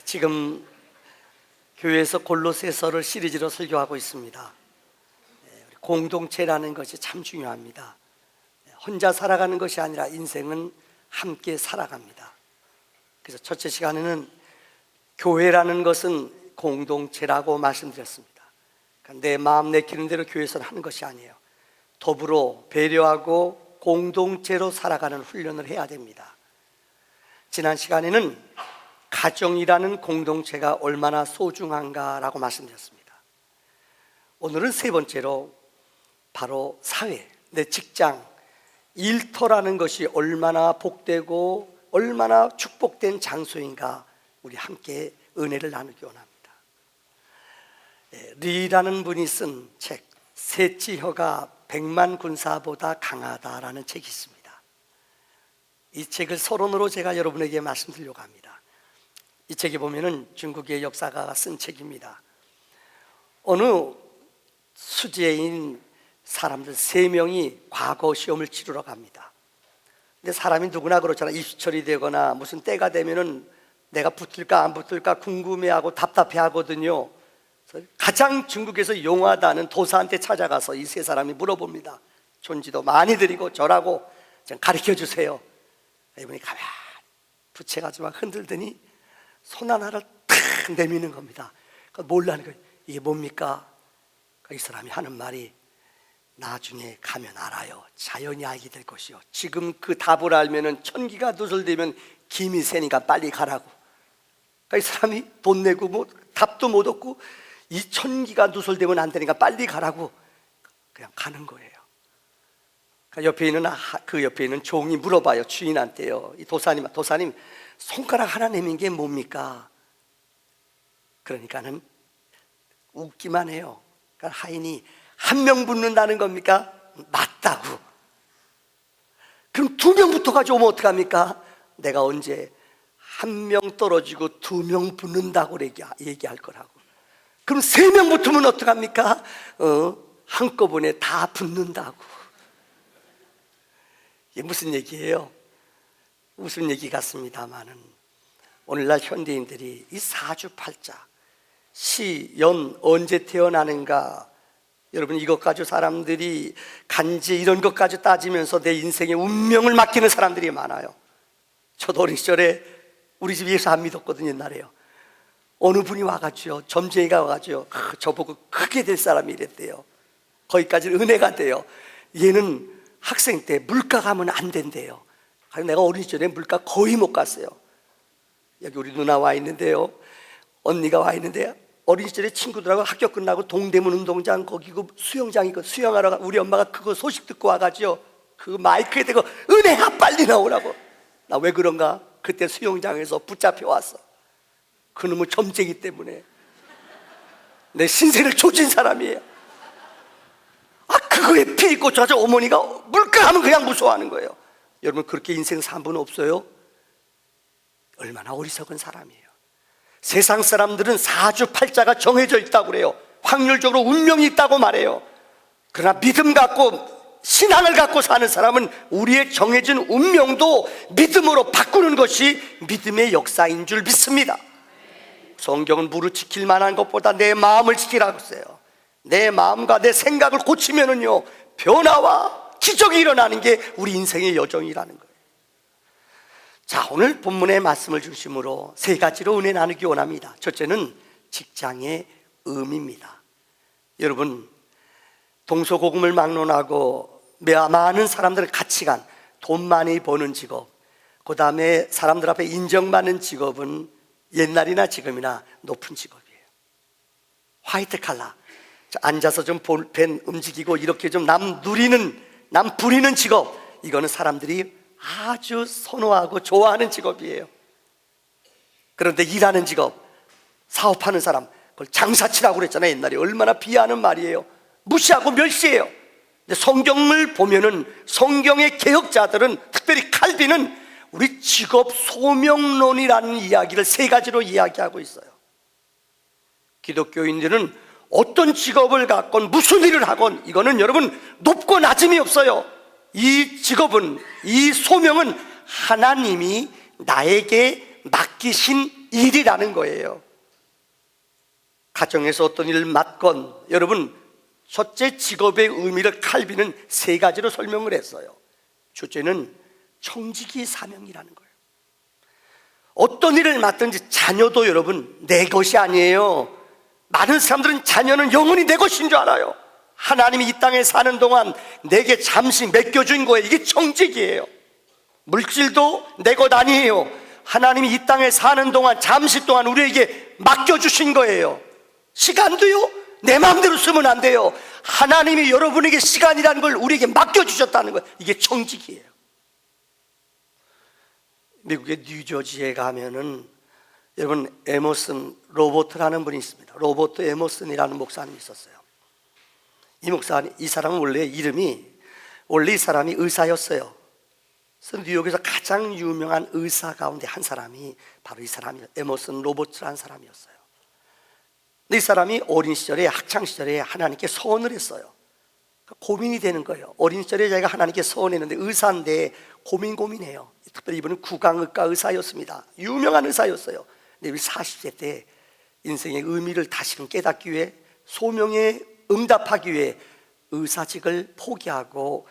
지금 교회에서 골로새서를 시리즈로 설교하고 있습니다. 공동체라는 것이 참 중요합니다. 혼자 살아가는 것이 아니라 인생은 함께 살아갑니다. 그래서 첫째 시간에는 교회라는 것은 공동체라고 말씀드렸습니다. 그러니까 내 마음 내키는 대로 교회에서는 하는 것이 아니에요. 더불어 배려하고 공동체로 살아가는 훈련을 해야 됩니다. 지난 시간에는 가정이라는 공동체가 얼마나 소중한가라고 말씀드렸습니다. 오늘은 세 번째로 바로 사회, 내 직장, 일터라는 것이 얼마나 복되고 얼마나 축복된 장소인가 우리 함께 은혜를 나누기 원합니다. 리라는 분이 쓴 책 셋째 혀가 100만 군사보다 강하다라는 책이 있습니다. 이 책을 서론으로 제가 여러분에게 말씀드리려고 합니다. 이 책에 보면은 중국의 역사가가 쓴 책입니다. 어느 수재인 사람들 3명이 과거 시험을 치르러 갑니다. 근데 사람이 누구나 그렇잖아요. 입시철이 되거나 무슨 때가 되면은 내가 붙을까 안 붙을까 궁금해하고 답답해하거든요. 그래서 가장 중국에서 용하다는 도사한테 찾아가서 이 3사람이 물어봅니다. 존지도 많이 드리고 절하고 좀 가르쳐 주세요. 이분이 가만히 부채가지고 막 흔들더니 손 하나를 탁 내미는 겁니다. 몰라는 거예요. 이게 뭡니까? 이 사람이 하는 말이 나중에 가면 알아요. 자연히 알게 될 것이요. 지금 그 답을 알면은 천기가 누설되면 김이 새니까 빨리 가라고. 이 사람이 돈 내고 뭐 답도 못 얻고 이 천기가 누설되면 안 되니까 빨리 가라고 그냥 가는 거예요. 그 옆에 있는 종이 물어봐요. 주인한테요. 이 도사님 손가락 하나 내민 게 뭡니까? 그러니까는 웃기만 해요. 그러니까 하인이 1명 붙는다는 겁니까? 맞다고. 그럼 2명 붙어가지고 오면 어떡합니까? 내가 언제 1명 떨어지고 2명 붙는다고 얘기할 거라고. 그럼 3명 붙으면 어떡합니까? 한꺼번에 다 붙는다고. 이게 무슨 얘기예요? 무슨 얘기 같습니다만은 오늘날 현대인들이 이 사주팔자, 시, 연 언제 태어나는가, 여러분 이것 가지고 사람들이 간지 이런 것 가지고 따지면서 내 인생의 운명을 맡기는 사람들이 많아요. 저도 어린 시절에 우리 집 예수 안 믿었거든요. 옛날에요. 어느 분이 와가지고 점쟁이가 와가지고 저보고 크게 될 사람이 이랬대요. 거기까지는 은혜가 돼요. 얘는 학생 때 물가 가면 안 된대요. 내가 어린 시절에 물가 거의 못 갔어요. 여기 우리 누나 와 있는데요, 언니가 와 있는데요, 어린 시절에 친구들하고 학교 끝나고 동대문 운동장 거기 그 수영장 있고 수영하러 우리 엄마가 그거 소식 듣고 와가지고 그 마이크에 대고 은혜야 빨리 나오라고. 나 왜 그런가? 그때 수영장에서 붙잡혀 왔어. 그놈의 점쟁이 때문에 내 신세를 조진 사람이에요. 그거에 피 꽂혀서 어머니가 물가 하면 그냥 무서워하는 거예요. 여러분 그렇게 인생 산 분 없어요? 얼마나 어리석은 사람이에요. 세상 사람들은 사주팔자가 정해져 있다고 그래요. 확률적으로 운명이 있다고 말해요. 그러나 믿음 갖고 신앙을 갖고 사는 사람은 우리의 정해진 운명도 믿음으로 바꾸는 것이 믿음의 역사인 줄 믿습니다. 성경은 무릇 지킬 만한 것보다 내 마음을 지키라고 했어요. 내 마음과 내 생각을 고치면은요 변화와 기적이 일어나는 게 우리 인생의 여정이라는 거예요. 자, 오늘 본문의 말씀을 중심으로 3가지로 은혜 나누기 원합니다. 첫째는 직장의 의미입니다. 여러분 동서고금을 막론하고 많은 사람들의 가치관, 돈 많이 버는 직업, 그 다음에 사람들 앞에 인정받는 직업은 옛날이나 지금이나 높은 직업이에요. 화이트 칼라, 앉아서 좀 볼펜 움직이고 이렇게 좀 남 부리는 직업, 이거는 사람들이 아주 선호하고 좋아하는 직업이에요. 그런데 일하는 직업, 사업하는 사람, 그걸 장사치라고 그랬잖아요. 옛날에 얼마나 비하하는 말이에요. 무시하고 멸시해요. 근데 성경을 보면은 성경의 개혁자들은, 특별히 칼빈은 우리 직업 소명론이라는 이야기를 3가지로 이야기하고 있어요. 기독교인들은 어떤 직업을 갖건 무슨 일을 하건 이거는 여러분 높고 낮음이 없어요. 이 직업은, 이 소명은 하나님이 나에게 맡기신 일이라는 거예요. 가정에서 어떤 일을 맡건, 여러분, 첫째 직업의 의미를 칼빈은 세 가지로 설명을 했어요. 첫째는 청지기 사명이라는 거예요. 어떤 일을 맡든지 자녀도 여러분 내 것이 아니에요. 많은 사람들은 자녀는 영원히 내 것인 줄 알아요. 하나님이 이 땅에 사는 동안 내게 잠시 맡겨준 거예요. 이게 청직이에요. 물질도 내 것 아니에요. 하나님이 이 땅에 사는 동안 잠시 동안 우리에게 맡겨주신 거예요. 시간도요, 내 마음대로 쓰면 안 돼요. 하나님이 여러분에게 시간이라는 걸 우리에게 맡겨주셨다는 거예요. 이게 청직이에요. 미국의 뉴저지에 가면은 여러분, 에머슨 로버트라는 분이 있습니다. 로버트 에머슨이라는 목사님이 있었어요. 이 사람은 원래 이 사람이 의사였어요. 그래서 뉴욕에서 가장 유명한 의사 가운데 한 사람이 바로 이 사람이에요. 에머슨 로버트라는 사람이었어요. 근데 이 사람이 어린 시절에, 학창 시절에 하나님께 서원을 했어요. 고민이 되는 거예요. 어린 시절에 자기가 하나님께 서원했는데 의사인데 고민해요. 특별히 이분은 구강의과 의사였습니다. 유명한 의사였어요. 근데 40세 때 인생의 의미를 다시금 깨닫기 위해, 소명에 응답하기 위해 의사직을 포기하고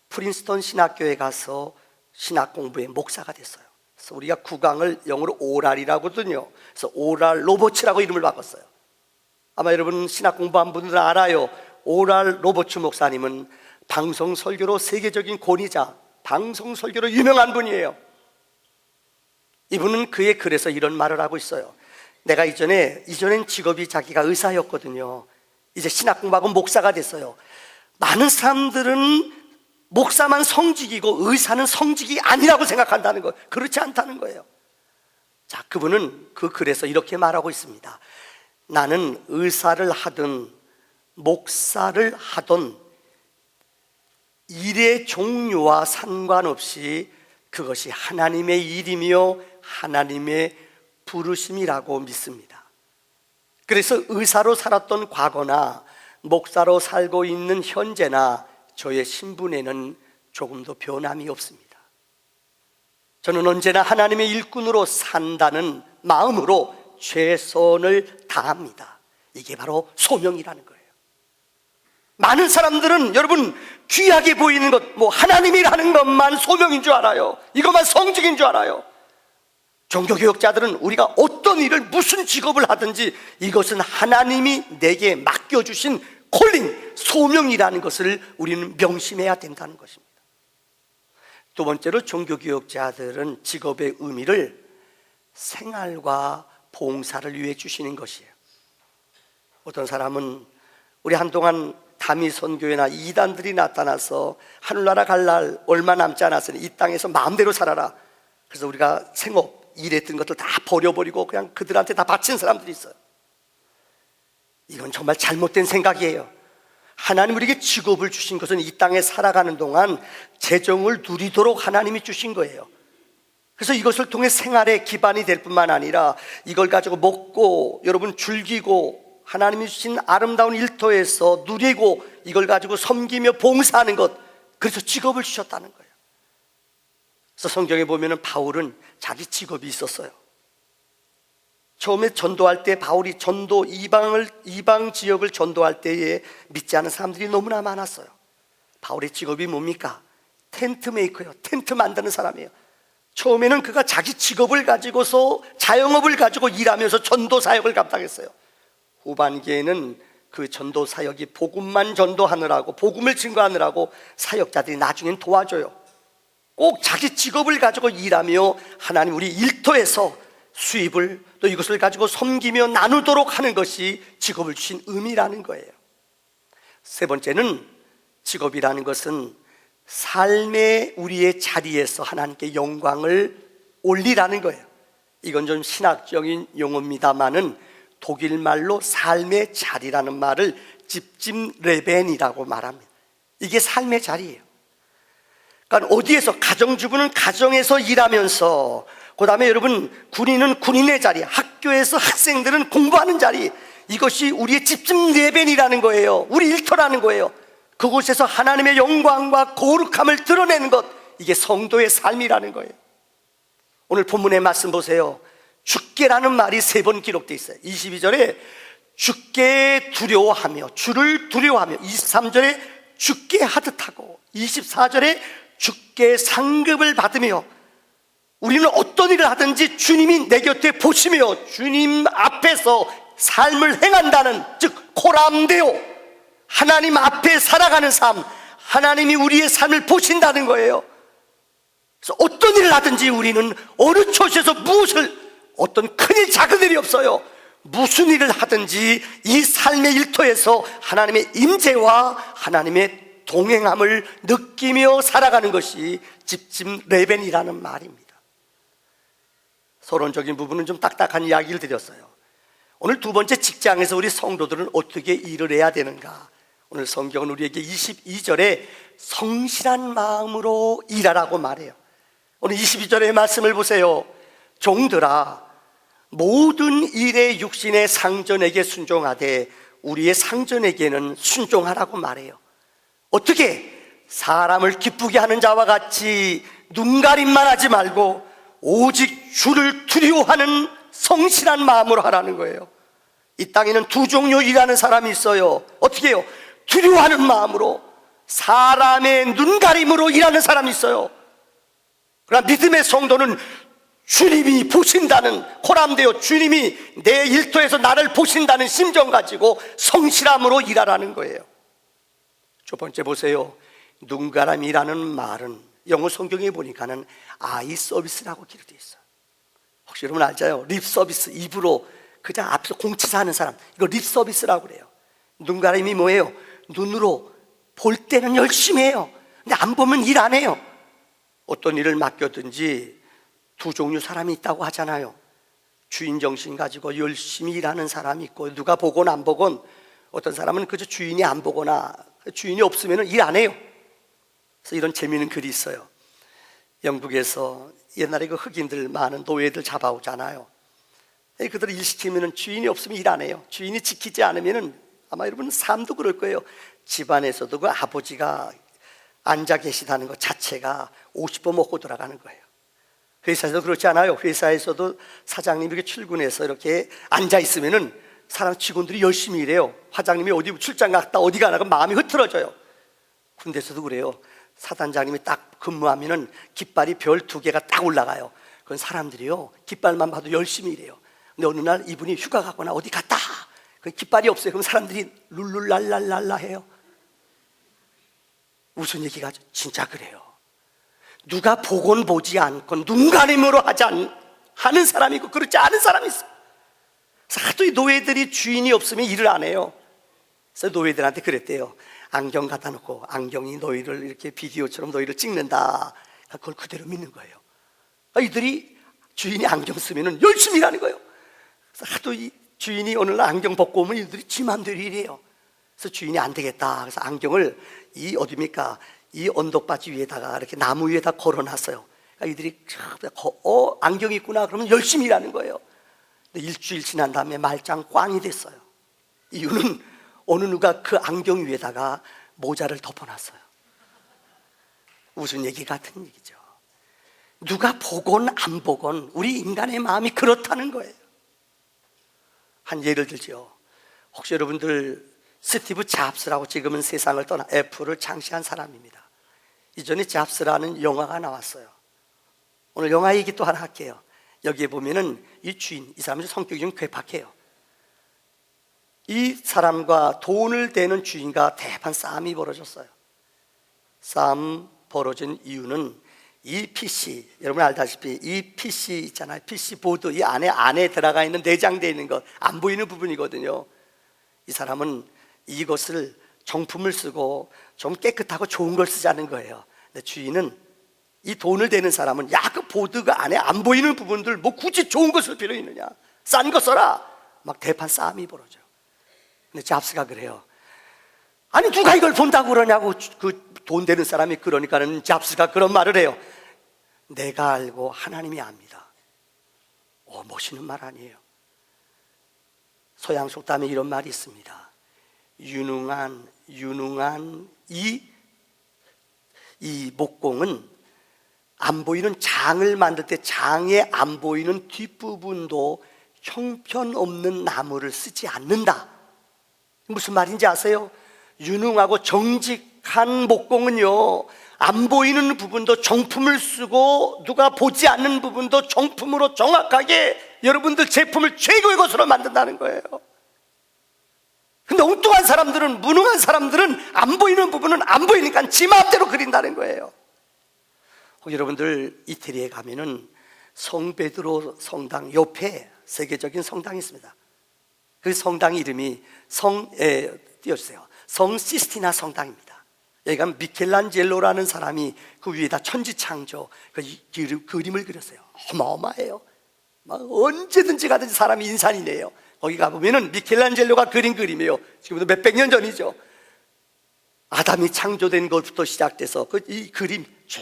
프린스턴 신학교에 가서 신학 공부의 목사가 됐어요. 그래서 우리가 구강을 영어로 오랄이라고 하거든요. 그래서 오랄 로버츠라고 이름을 바꿨어요. 아마 여러분 신학 공부한 분들은 알아요. 오랄 로버츠 목사님은 방송 설교로 세계적인 권위자, 방송 설교로 유명한 분이에요. 이분은 그의 글에서 이런 말을 하고 있어요. 내가 이전엔 직업이 자기가 의사였거든요. 이제 신학 공부하고 목사가 됐어요. 많은 사람들은 목사만 성직이고 의사는 성직이 아니라고 생각한다는 거예요. 그렇지 않다는 거예요. 자, 그분은 그 글에서 이렇게 말하고 있습니다. 나는 의사를 하든 목사를 하든 일의 종류와 상관없이 그것이 하나님의 일이며 하나님의 부르심이라고 믿습니다. 그래서 의사로 살았던 과거나 목사로 살고 있는 현재나 저의 신분에는 조금도 변함이 없습니다. 저는 언제나 하나님의 일꾼으로 산다는 마음으로 최선을 다합니다. 이게 바로 소명이라는 거예요. 많은 사람들은 여러분 귀하게 보이는 것, 하나님이라는 것만 소명인 줄 알아요. 이것만 성직인 줄 알아요. 종교개혁자들은 우리가 어떤 일을, 무슨 직업을 하든지 이것은 하나님이 내게 맡겨주신 콜링, 소명이라는 것을 우리는 명심해야 된다는 것입니다. 두 번째로 종교개혁자들은 직업의 의미를 생활과 봉사를 위해 주시는 것이에요. 어떤 사람은 우리 한동안 다미선교회나 이단들이 나타나서 하늘나라 갈 날 얼마 남지 않았으니 이 땅에서 마음대로 살아라. 그래서 우리가 생업, 일했던 것들 다 버려버리고 그냥 그들한테 다 바친 사람들이 있어요. 이건 정말 잘못된 생각이에요. 하나님 우리에게 직업을 주신 것은 이 땅에 살아가는 동안 재정을 누리도록 하나님이 주신 거예요. 그래서 이것을 통해 생활의 기반이 될 뿐만 아니라 이걸 가지고 먹고 여러분 즐기고 하나님이 주신 아름다운 일터에서 누리고 이걸 가지고 섬기며 봉사하는 것, 그래서 직업을 주셨다는 거예요. 그래서 성경에 보면은 바울은 자기 직업이 있었어요. 처음에 전도할 때 바울이 이방 지역을 전도할 때에 믿지 않은 사람들이 너무나 많았어요. 바울의 직업이 뭡니까? 텐트 메이커예요. 텐트 만드는 사람이에요. 처음에는 그가 자기 직업을 가지고서 자영업을 가지고 일하면서 전도 사역을 감당했어요. 후반기에는 그 전도 사역이 복음만 전도하느라고, 복음을 증거하느라고 사역자들이 나중엔 도와줘요. 꼭 자기 직업을 가지고 일하며 하나님 우리 일터에서 수입을 또 이것을 가지고 섬기며 나누도록 하는 것이 직업을 주신 의미라는 거예요. 세 번째는 직업이라는 것은 삶의 우리의 자리에서 하나님께 영광을 올리라는 거예요. 이건 좀 신학적인 용어입니다만은 독일말로 삶의 자리라는 말을 집집레벤이라고 말합니다. 이게 삶의 자리예요. 그러니까 어디에서, 가정주부는 가정에서 일하면서, 그 다음에 여러분 군인은 군인의 자리, 학교에서 학생들은 공부하는 자리, 이것이 우리의 집집레벤이라는 거예요. 우리 일터라는 거예요. 그곳에서 하나님의 영광과 거룩함을 드러내는 것, 이게 성도의 삶이라는 거예요. 오늘 본문의 말씀 보세요. 주께라는 말이 3번 기록되어 있어요. 22절에 주께 두려워하며, 주를 두려워하며, 23절에 주께 하듯하고, 24절에 주께 상급을 받으며, 우리는 어떤 일을 하든지 주님이 내 곁에 보시며 주님 앞에서 삶을 행한다는, 즉 코람데오, 하나님 앞에 살아가는 삶, 하나님이 우리의 삶을 보신다는 거예요. 그래서 어떤 일을 하든지 우리는 어느 처지에서 무엇을, 어떤 큰일 작은 일이 없어요. 무슨 일을 하든지 이 삶의 일터에서 하나님의 임재와 하나님의 동행함을 느끼며 살아가는 것이 집집 레벤이라는 말입니다. 서론적인 부분은 좀 딱딱한 이야기를 드렸어요. 오늘 두 번째, 직장에서 우리 성도들은 어떻게 일을 해야 되는가. 오늘 성경은 우리에게 22절에 성실한 마음으로 일하라고 말해요. 오늘 22절의 말씀을 보세요. 종들아, 모든 일에 육신의 상전에게 순종하되 우리의 상전에게는 순종하라고 말해요. 어떻게? 사람을 기쁘게 하는 자와 같이 눈가림만 하지 말고 오직 주를 두려워하는 성실한 마음으로 하라는 거예요. 이 땅에는 두 종류 일하는 사람이 있어요. 어떻게 해요? 두려워하는 마음으로, 사람의 눈가림으로 일하는 사람이 있어요. 그러나 믿음의 성도는 주님이 보신다는, 코람데오, 주님이 내 일터에서 나를 보신다는 심정 가지고 성실함으로 일하라는 거예요. 첫 번째 보세요. 눈가람이라는 말은 영어 성경에 보니까는 아이 서비스라고 기록되어 있어요. 혹시 여러분 알죠? 립 서비스, 입으로 그냥 앞에서 공치사하는 사람, 이거 립 서비스라고 그래요. 눈가림이 뭐예요? 눈으로 볼 때는 열심히 해요. 근데 안 보면 일 안 해요. 어떤 일을 맡겼든지 두 종류 사람이 있다고 하잖아요. 주인 정신 가지고 열심히 일하는 사람이 있고, 누가 보건 안 보건, 어떤 사람은 그저 주인이 안 보거나 주인이 없으면 일 안 해요. 그래서 이런 재미있는 글이 있어요. 영국에서 옛날에 그 흑인들 많은 노예들 잡아오잖아요. 그들 일 시키면 주인이 없으면 일 안 해요. 주인이 지키지 않으면, 아마 여러분 삶도 그럴 거예요. 집안에서도 그 아버지가 앉아 계시다는 것 자체가 50번 먹고 돌아가는 거예요. 회사에서도 그렇지 않아요? 회사에서도 사장님이 이렇게 출근해서 이렇게 앉아 있으면은 사람 직원들이 열심히 일해요. 화장님이 어디 출장 갔다 어디 가나 마음이 흐트러져요. 군대에서도 그래요. 사단장님이 딱 근무하면은 깃발이 별 2개가 딱 올라가요. 그건 사람들이요, 깃발만 봐도 열심히 일해요. 근데 어느 날 이분이 휴가 가거나 어디 갔다, 그 깃발이 없어요. 그럼 사람들이 룰룰랄랄랄라 해요. 무슨 얘기가 진짜 그래요. 누가 보건 보지 않건 눈가림으로 하는 사람이 있고 그렇지 않은 사람이 있어요. 그래서 하도 이 노예들이 주인이 없으면 일을 안 해요. 그래서 노예들한테 그랬대요. 안경 갖다 놓고 안경이 너희를 이렇게 비디오처럼 너희를 찍는다. 그걸 그대로 믿는 거예요. 이들이 주인이 안경 쓰면 열심히 일하는 거예요. 그래서 하도 이 주인이 어느 날 안경 벗고 오면 이들이 지 맘대로 일해요. 그래서 주인이 안 되겠다. 그래서 안경을 이 어디입니까? 이 언덕바지 위에다가 이렇게 나무 위에다 걸어놨어요. 그러니까 이들이 안경이 있구나 그러면 열심히 일하는 거예요. 근데 일주일 지난 다음에 말짱 꽝이 됐어요. 이유는 어느 누가 그 안경 위에다가 모자를 덮어놨어요. 무슨 얘기 같은 얘기죠. 누가 보건 안 보건 우리 인간의 마음이 그렇다는 거예요. 한 예를 들죠. 혹시 여러분들 스티브 잡스라고, 지금은 세상을 떠나 애플을 창시한 사람입니다. 이전에 잡스라는 영화가 나왔어요. 오늘 영화 얘기 또 하나 할게요. 여기에 보면은 이 주인, 이 사람은 성격이 좀 괴팍해요. 이 사람과 돈을 대는 주인과 대판 싸움이 벌어졌어요. 싸움 벌어진 이유는 이 PC, 여러분 알다시피 이 PC 있잖아요. PC 보드, 이 안에 들어가 있는, 내장되어 있는 것, 안 보이는 부분이거든요. 이 사람은 이것을 정품을 쓰고 좀 깨끗하고 좋은 걸 쓰자는 거예요. 근데 주인은, 이 돈을 대는 사람은, 야, 그 보드가 안에 안 보이는 부분들 뭐 굳이 좋은 거 쓸 필요 있느냐, 싼 거 써라. 막 대판 싸움이 벌어져요. 근데 잡스가 그래요. 아니 누가 이걸 본다고 그러냐고. 그 돈 되는 사람이 그러니까는 잡스가 그런 말을 해요. 내가 알고 하나님이 압니다. 멋있는 말 아니에요? 서양 속담에 이런 말이 있습니다. 유능한 이 목공은 안 보이는 장을 만들 때 장에 안 보이는 뒷부분도 형편없는 나무를 쓰지 않는다. 무슨 말인지 아세요? 유능하고 정직한 목공은요, 안 보이는 부분도 정품을 쓰고 누가 보지 않는 부분도 정품으로 정확하게 여러분들 제품을 최고의 것으로 만든다는 거예요. 근데 엉뚱한 사람들은, 무능한 사람들은 안 보이는 부분은 안 보이니까 지 마음대로 그린다는 거예요. 여러분들 이태리에 가면은 성베드로 성당 옆에 세계적인 성당이 있습니다. 그 성당 이름이 띄워주세요. 성 시스티나 성당입니다. 여기 가면 미켈란젤로라는 사람이 그 위에다 천지창조 그 그림을 그렸어요. 어마어마해요. 막 언제든지 가든지 사람이 인산이네요. 거기 가보면은 미켈란젤로가 그린 그림이에요. 지금부터 몇백 년 전이죠. 아담이 창조된 것부터 시작돼서 이 그림 쭉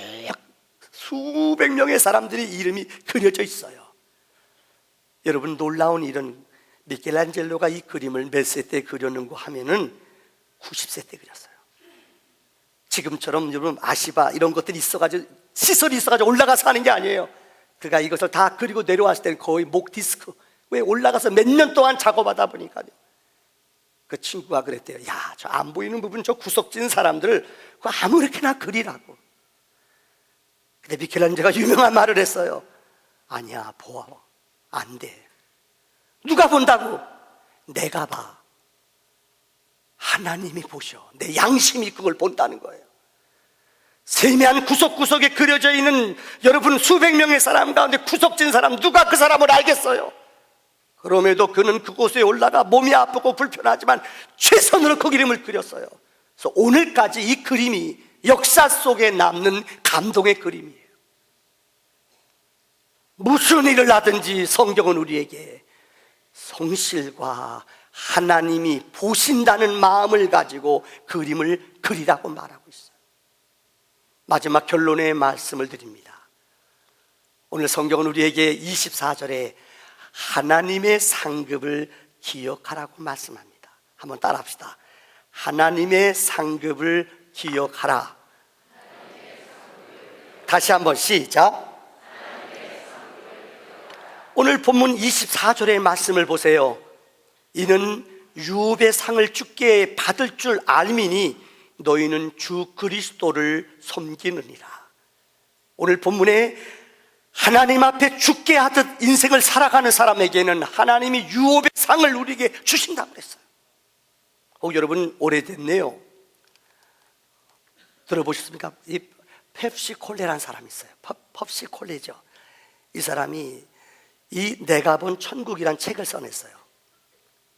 수백 명의 사람들의 이름이 그려져 있어요. 여러분, 놀라운 일은 미켈란젤로가 이 그림을 몇 세 때 그렸는고 하면은 90세 때 그렸어요. 지금처럼 여러분 아시바 이런 것들이 있어가지고, 시설이 있어가지고 올라가서 하는 게 아니에요. 그가 이것을 다 그리고 내려왔을 때는 거의 목 디스크, 왜 올라가서 몇 년 동안 작업하다 보니까요. 그 친구가 그랬대요. 야, 저 안 보이는 부분, 저 구석진 사람들 그거 아무렇게나 그리라고. 근데 미켈란젤로가 유명한 말을 했어요. 아니야, 보아, 안 돼. 누가 본다고? 내가 봐. 하나님이 보셔. 내 양심이 그걸 본다는 거예요. 세미한 구석구석에 그려져 있는 여러분 수백 명의 사람 가운데 구석진 사람, 누가 그 사람을 알겠어요? 그럼에도 그는 그곳에 올라가 몸이 아프고 불편하지만 최선으로 그 그림을 그렸어요. 그래서 오늘까지 이 그림이 역사 속에 남는 감동의 그림이에요. 무슨 일을 하든지 성경은 우리에게 성실과 하나님이 보신다는 마음을 가지고 그림을 그리라고 말하고 있어요. 마지막 결론의 말씀을 드립니다. 오늘 성경은 우리에게 24절에 하나님의 상급을 기억하라고 말씀합니다. 한번 따라합시다. 하나님의 상급을 기억하라. 다시 한번 시작. 오늘 본문 24절의 말씀을 보세요. 이는 유업의 상을 주께 받을 줄 알미니 너희는 주 그리스도를 섬기느니라. 오늘 본문에 하나님 앞에 죽게 하듯 인생을 살아가는 사람에게는 하나님이 유업의 상을 우리에게 주신다고 그랬어요. 여러분, 오래됐네요. 들어보셨습니까? 이 펩시콜레라는 사람이 있어요. 펩시콜레죠. 이 사람이 이 내가 본 천국이란 책을 써냈어요.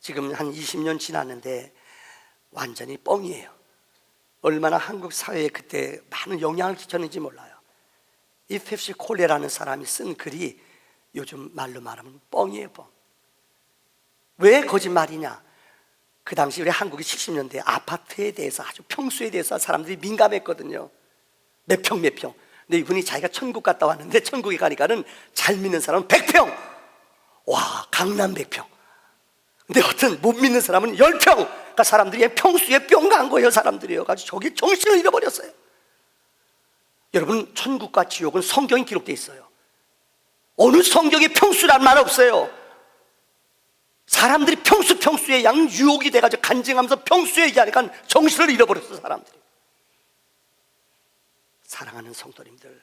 지금 한 20년 지났는데 완전히 뻥이에요. 얼마나 한국 사회에 그때 많은 영향을 끼쳤는지 몰라요. 이 펩시콜레라는 사람이 쓴 글이 요즘 말로 말하면 뻥이에요, 뻥. 왜 거짓말이냐? 그 당시 우리 한국이 70년대 아파트에 대해서, 아주 평수에 대해서 사람들이 민감했거든요. 몇 평 몇 평. 근데 이분이 자기가 천국 갔다 왔는데 천국에 가니까는 잘 믿는 사람은 100평. 와, 강남 100평. 근데 어떤 못 믿는 사람은 10평. 그러니까 사람들이 평수에 뿅 간 거예요. 사람들이요. 가지고 저기 정신을 잃어버렸어요. 여러분, 천국과 지옥은 성경에 기록되어 있어요. 어느 성경에 평수란 말 없어요. 사람들이 평수의 양 유혹이 돼가지고 간증하면서 평수 얘기하니까 정신을 잃어버렸어, 사람들이. 사랑하는 성도님들,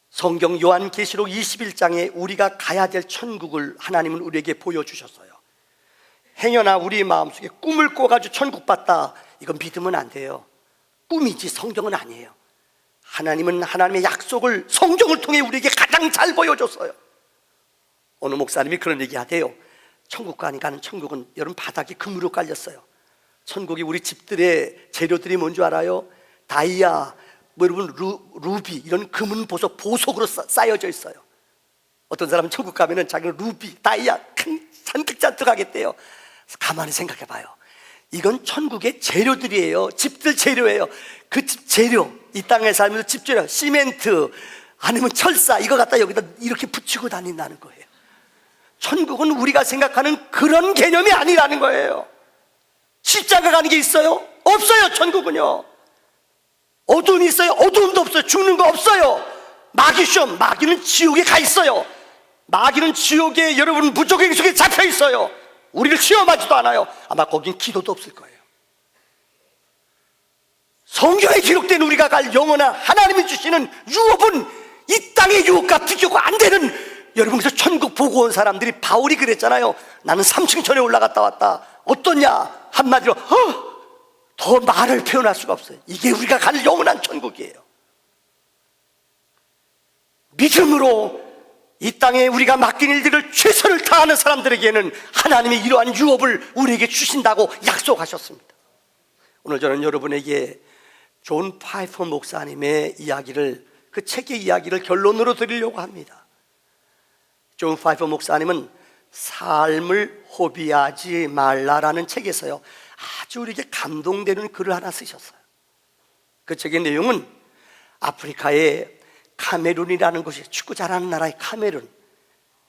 성경 요한계시록 21장에 우리가 가야 될 천국을 하나님은 우리에게 보여주셨어요. 행여나 우리 마음속에 꿈을 꿔가지고 천국 봤다, 이건 믿으면 안 돼요. 꿈이지 성경은 아니에요. 하나님은 하나님의 약속을 성경을 통해 우리에게 가장 잘 보여줬어요. 어느 목사님이 그런 얘기 하대요. 천국 가니까는 천국은 여러분 바닥이 금으로 깔렸어요. 천국이 우리 집들의 재료들이 뭔지 알아요? 다이아, 여러분 루비, 이런 금은 보석으로 쌓여져 있어요. 어떤 사람은 천국 가면은 자기는 루비, 다이아 잔뜩 하겠대요. 가만히 생각해 봐요. 이건 천국의 재료들이에요. 집들 재료예요. 그 집 재료, 이 땅에 살면서 집 재료, 시멘트 아니면 철사, 이거 갖다 여기다 이렇게 붙이고 다닌다는 거예요. 천국은 우리가 생각하는 그런 개념이 아니라는 거예요. 십자가 가는 게 있어요? 없어요. 천국은요. 어두움이 있어요? 어두움도 없어요. 죽는 거 없어요. 마귀 시험, 마귀는 지옥에 가 있어요. 마귀는 지옥에 여러분 무적의 속에 잡혀 있어요. 우리를 시험하지도 않아요. 아마 거긴 기도도 없을 거예요. 성경에 기록된 우리가 갈 영원한 하나님이 주시는 유업은 이 땅의 유업과 비교가 안 되는, 여러분 그래서 천국 보고 온 사람들이 바울이 그랬잖아요. 나는 3층 전에 올라갔다 왔다. 어떠냐? 한마디로 더 말을 표현할 수가 없어요. 이게 우리가 갈 영원한 천국이에요. 믿음으로 이 땅에 우리가 맡긴 일들을 최선을 다하는 사람들에게는 하나님이 이러한 유업을 우리에게 주신다고 약속하셨습니다. 오늘 저는 여러분에게 존 파이퍼 목사님의 이야기를, 그 책의 이야기를 결론으로 드리려고 합니다. 존 파이퍼 목사님은 삶을 허비하지 말라라는 책에서요 아주 우리에게 감동되는 글을 하나 쓰셨어요. 그 책의 내용은 아프리카의 카메룬이라는 곳이 축구 잘하는 나라의 카메룬,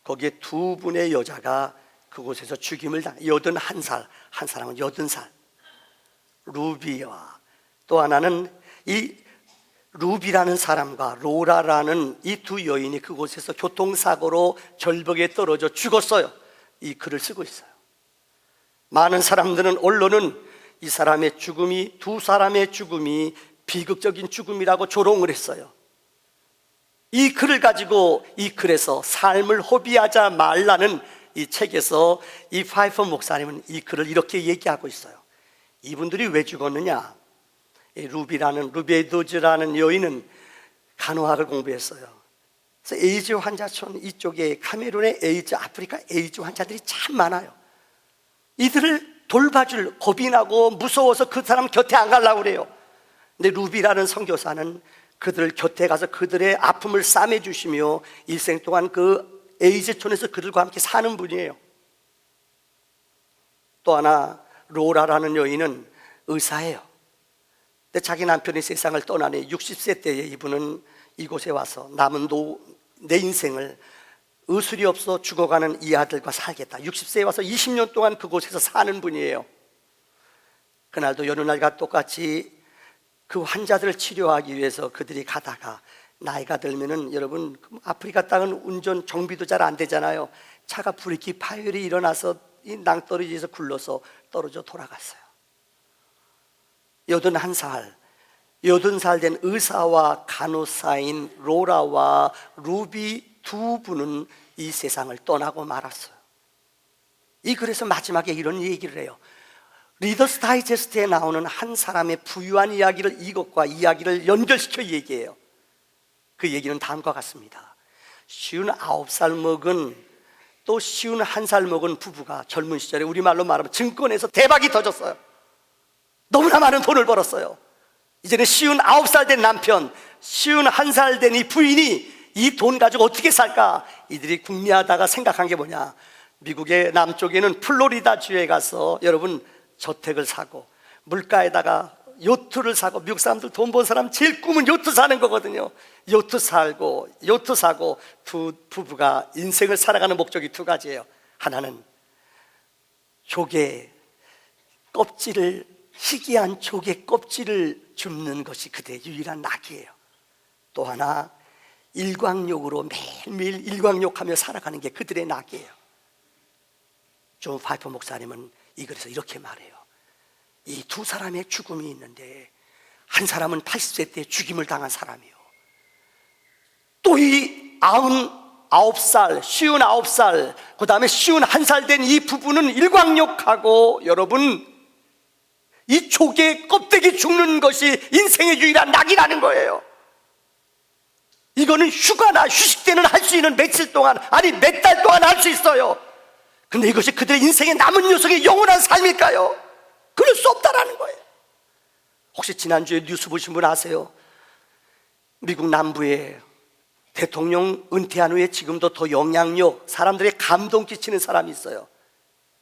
거기에 두 분의 여자가 그곳에서 죽임을 당, 81살, 한 사람은 80살, 루비와 또 하나는 이 루비라는 사람과 로라라는 이 두 여인이 그곳에서 교통사고로 절벽에 떨어져 죽었어요. 이 글을 쓰고 있어요. 많은 사람들은, 언론은 이 사람의 죽음이, 두 사람의 죽음이 비극적인 죽음이라고 조롱을 했어요. 이 글을 가지고 이 글에서 삶을 허비하자 말라는 이 책에서 이 파이퍼 목사님은 이 글을 이렇게 얘기하고 있어요. 이분들이 왜 죽었느냐? 루베도즈라는 여인은 간호학을 공부했어요. 그래서 에이즈 환자촌 이쪽에 카메룬의 에이즈, 아프리카 에이즈 환자들이 참 많아요. 이들을 돌봐줄, 겁이 나고 무서워서 그 사람 곁에 안 가려고 그래요. 근데 루비라는 선교사는 그들 곁에 가서 그들의 아픔을 싸매주시며 일생 동안 그 에이즈촌에서 그들과 함께 사는 분이에요. 또 하나 로라라는 여인은 의사예요. 근데 자기 남편이 세상을 떠나니 60세 때에 이분은 이곳에 와서 남은 내 인생을 의술이 없어 죽어가는 이 아들과 살겠다. 60세에 와서 20년 동안 그곳에서 사는 분이에요. 그날도 여느 날과 똑같이 그 환자들을 치료하기 위해서 그들이 가다가 나이가 들면은 여러분 아프리카 땅은 운전 정비도 잘 안 되잖아요. 차가 브레이크 파열이 일어나서 이 낭떠러지에서 굴러서 떨어져 돌아갔어요. 80살 된 의사와 간호사인 로라와 루비 두 분은 이 세상을 떠나고 말았어요. 이 글에서 마지막에 이런 얘기를 해요. 리더스 다이제스트에 나오는 한 사람의 부유한 이야기를 이것과 이야기를 연결시켜 얘기해요. 그 얘기는 다음과 같습니다. 59살 먹은 또 51살 먹은 부부가 젊은 시절에 우리말로 말하면 증권에서 대박이 터졌어요. 너무나 많은 돈을 벌었어요. 이제는 59살 된 남편, 51살 된 이 부인이 이 돈 가지고 어떻게 살까? 이들이 궁리하다가 생각한 게 뭐냐? 미국의 남쪽에는 플로리다 주에 가서 여러분 저택을 사고 물가에다가 요트를 사고, 미국 사람들 돈 번 사람 제일 꿈은 요트 사는 거거든요. 요트 사고 두 부부가 인생을 살아가는 목적이 두 가지예요. 하나는 조개 껍질을, 희귀한 조개 껍질을 줍는 것이 그들의 유일한 낙이에요. 또 하나 일광욕으로 매일매일 일광욕하며 살아가는 게 그들의 낙이에요. 존 파이퍼 목사님은 이 글에서 이렇게 말해요. 이 두 사람의 죽음이 있는데 한 사람은 80세 때 죽임을 당한 사람이요, 또 이 99살, 59살, 그 다음에 51살 된 이 부부는 일광욕하고 여러분 이 조개 껍데기 죽는 것이 인생의 유일한 낙이라는 거예요. 이거는 휴가나 휴식 때는 할 수 있는 며칠 동안, 아니 몇 달 동안 할 수 있어요. 근데 이것이 그들의 인생의 남은 녀석의 영원한 삶일까요? 그럴 수 없다라는 거예요. 혹시 지난주에 뉴스 보신 분 아세요? 미국 남부에 대통령 은퇴한 후에 지금도 더 영향력, 사람들의 감동 끼치는 사람이 있어요.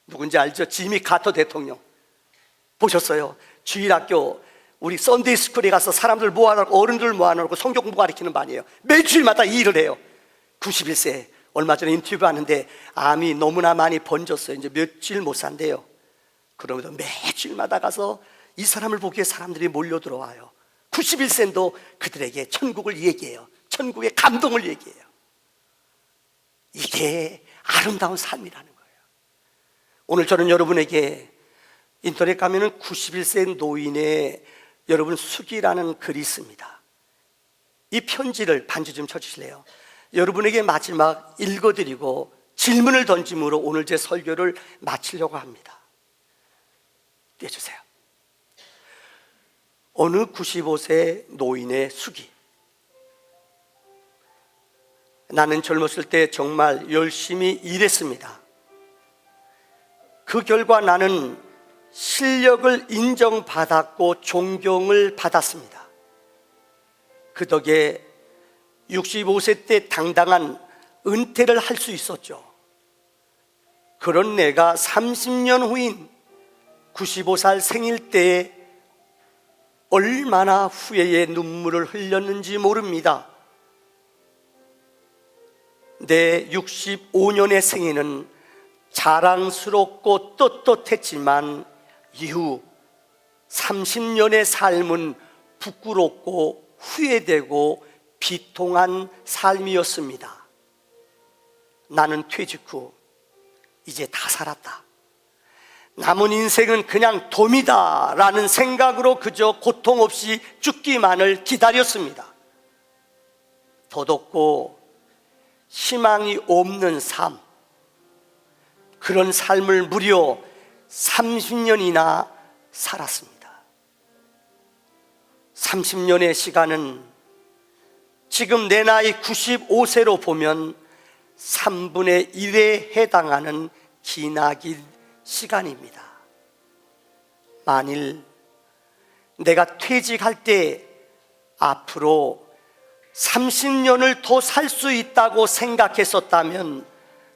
누군지 알죠? 지미 카터 대통령. 보셨어요? 주일학교 우리 썬데이 스쿨에 가서 사람들 모아놓고, 어른들 모아놓고 성경 공부 가르치는 반이에요. 매주일마다 이 일을 해요. 91세. 얼마 전에 인터뷰하는데 암이 너무나 많이 번졌어요. 이제 며칠 못 산대요. 그러면서 매주일마다 가서 이 사람을 보기에 사람들이 몰려 들어와요. 91세인도 그들에게 천국을 얘기해요. 천국의 감동을 얘기해요. 이게 아름다운 삶이라는 거예요. 오늘 저는 여러분에게 인터넷 가면은 91세 노인의 여러분 수기라는 글이 있습니다. 이 편지를 반주 좀 쳐주실래요? 여러분에게 마지막 읽어드리고 질문을 던짐으로 오늘 제 설교를 마치려고 합니다. 떼주세요. 어느 95세 노인의 수기. 나는 젊었을 때 정말 열심히 일했습니다. 그 결과 나는 실력을 인정받았고 존경을 받았습니다. 그 덕에 65세 때 당당한 은퇴를 할 수 있었죠. 그런 내가 30년 후인 95살 생일 때에 얼마나 후회의 눈물을 흘렸는지 모릅니다. 내 65년의 생애는 자랑스럽고 떳떳했지만 이후 30년의 삶은 부끄럽고 후회되고 비통한 삶이었습니다. 나는 퇴직 후 이제 다 살았다. 남은 인생은 그냥 돔이다 라는 생각으로 그저 고통 없이 죽기만을 기다렸습니다. 더덥고 희망이 없는 삶, 그런 삶을 무려 30년이나 살았습니다. 30년의 시간은 지금 내 나이 95세로 보면 3분의 1에 해당하는 기나긴 시간입니다. 만일 내가 퇴직할 때 앞으로 30년을 더 살 수 있다고 생각했었다면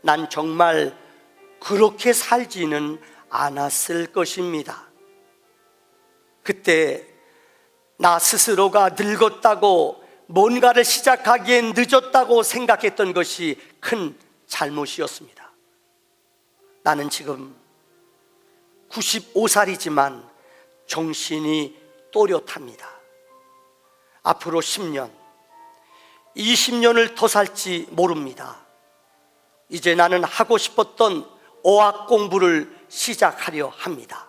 난 정말 그렇게 살지는 않았을 것입니다. 그때 나 스스로가 늙었다고 뭔가를 시작하기엔 늦었다고 생각했던 것이 큰 잘못이었습니다. 나는 지금 95살이지만 정신이 또렷합니다. 앞으로 10년, 20년을 더 살지 모릅니다. 이제 나는 하고 싶었던 어학 공부를 시작하려 합니다.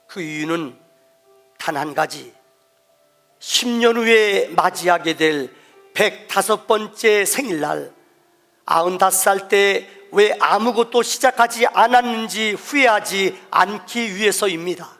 그 이유는 단 한 가지, 10년 후에 맞이하게 될 105번째 생일날 95살 때 왜 아무것도 시작하지 않았는지 후회하지 않기 위해서입니다.